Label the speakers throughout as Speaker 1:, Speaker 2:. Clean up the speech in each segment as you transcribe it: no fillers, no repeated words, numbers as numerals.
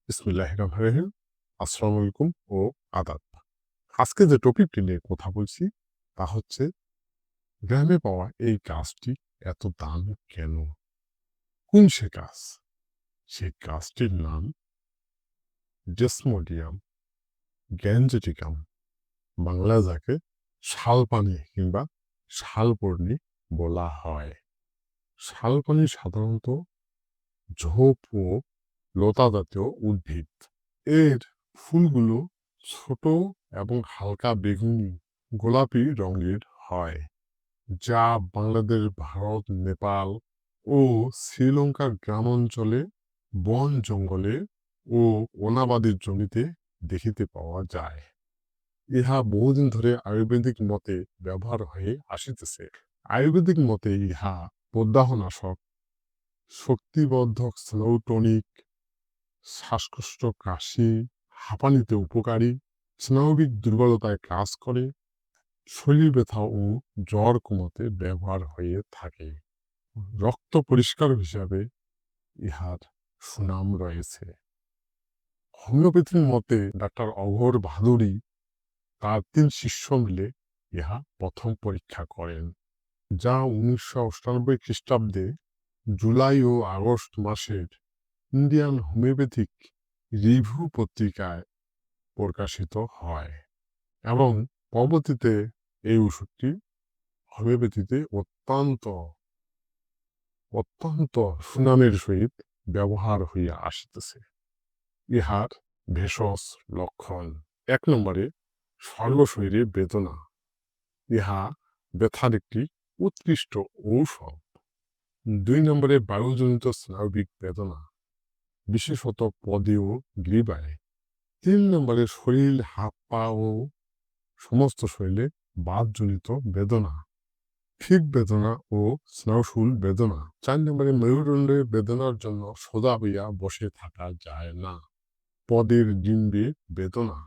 Speaker 1: বিসমিল্লাহির রহমানির রহিম। আসসালামু আলাইকুম ও আদাব। আজকে যে টপিকটি নিয়ে কথা বলছি তা হচ্ছে গ্রামে পাওয়া এই গাছটি এত দাম কেন? কোন সে গাছ? সেই গাছটির নাম ডেসমোডিয়াম গ্যাঞ্জেটিকাম। বাংলায় যাকে শালপানি কিংবা শালবর্ণী বলা হয়। শালপানি সাধারণত ঝোপ ও লতা জাতীয় উদ্ভিদ। এর ফুলগুলো ছোট এবং হালকা বেগুনি গোলাপি রঙের হয়, যা বাংলাদেশ, ভারত, নেপাল ও শ্রীলঙ্কার গ্রামাঞ্চলে বন জঙ্গলে ও অনাবাদী জমিতে দেখিতে পাওয়া যায়। ইহা বহুদিন ধরে আয়ুর্বেদিক মতে ব্যবহার হয়ে আসিতেছে। আয়ুর্বেদিক মতে ইহা প্রদাহনাশক, শক্তিবর্ধক, স্লো টনিক, শ্বাসকষ্ট, কাশি, হাঁপানিতে উপকারী, স্নায়বিক দুর্বলতায় কাজ করে, শরীর ব্যথা ও জ্বর কমাতে ব্যবহার হয়ে থাকে। রক্ত পরিষ্কার হিসাবে ইহার সুনাম রয়েছে। হোমিওপ্যাথির মতে ডাক্তার অঘোর ভাদুড়ী তার ৩ শিষ্য মিলে ইহা প্রথম পরীক্ষা করেন, যা ১৯৯৮ খ্রিস্টাব্দে জুলাই ও আগস্ট মাসের ইন্ডিয়ান হোমিওপ্যাথিক রিভিউ পত্রিকায় প্রকাশিত হয় এবং পরবর্তীতে এই ওষুধটি হোমিওপ্যাথিতে অত্যন্ত সুনামের সহিত ব্যবহার হইয়া আসিতেছে। ইহার ভেষজ লক্ষণ: ১ নম্বরে সর্বশরীরে বেদনা। ইহা ব্যথার একটি উৎকৃষ্ট ঔষধ। ২ নম্বরে বায়ুজনিত স্নায়বিক বেদনা, বিশেষত পদে ও গ্রীবায়। ৩ নম্বরে শরীর, হাত পা ও সমস্ত শরীরে বাতজনিত বেদনা, ঠিক বেদনা ও স্নায়ুশূল বেদনা। ৪ নম্বরে মেরুদণ্ডের বেদনার জন্য সোজা হইয়া বসে থাকা যায় না, পদের ডিম্বে বেদনা।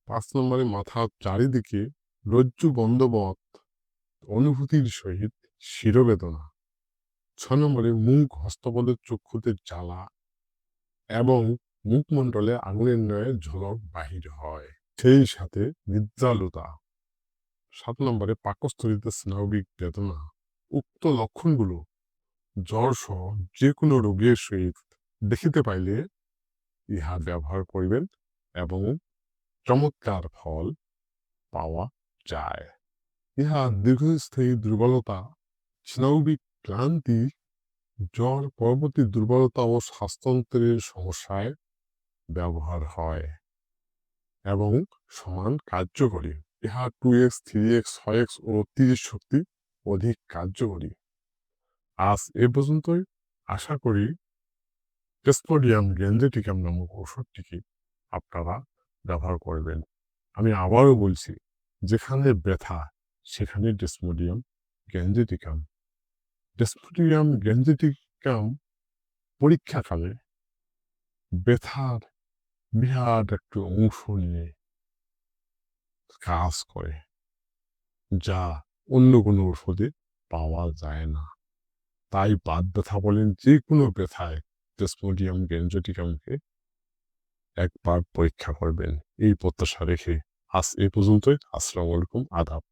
Speaker 1: ৫ নম্বরে মাথার চারিদিকে রজ্জু বন্ধবৎ অনুভূতির সহিত শিরবেদনা। ৬ নম্বরে মুখ, হস্তপদের চক্ষুতে জ্বালা এবং মুখমণ্ডলে আগুনের ন্যায় ঝলক বাহির হয়, সেই সাথে নিদ্রালুতা। ৭ নম্বরে পাকস্থলীতে স্নায়বিক বেদনা। উক্ত লক্ষণগুলো জ্বর সহ যে কোনো রোগের সহিত দেখিতে পাইলে ইহা ব্যবহার করিবেন এবং চমৎকার ফল পাওয়া যায়। ইহা দীর্ঘস্থায়ী দুর্বলতা, স্নায়বিক ক্লান্তি, জ্বর পরবর্তী দুর্বলতা ও শ্বাসতন্ত্রের সমস্যায় ব্যবহার হয় এবং সমান কার্যকরী। ইহা 2x, 3x, 6x ও 30 শক্তি অধিক কার্যকরী। আজ এ পর্যন্তই। আশা করি ডেসমোডিয়াম গ্যাঞ্জেটিকাম নামক ওষুধটিকে আপনারা ব্যবহার করবেন। আমি আবারও বলছি, যেখানে ব্যথা সেখানে ডেসমোডিয়াম গ্যাঞ্জেটিকাম। ডেসমোডিয়াম গ্যাঞ্জেটিকাম পরীক্ষাকালে ব্যথার বিরাট একটি অংশ নিয়ে কাজ করে, যা অন্য কোনো ওষুধে পাওয়া যায় না। তাই বাত ব্যথা বলেন, যে কোনো ব্যথায় ডেসমোডিয়াম গ্যাঞ্জেটিকামকে একবার পরীক্ষা করবেন। এই প্রত্যাশা রেখে আজ এ পর্যন্তই। আসসালামু আলাইকুম, আদাব।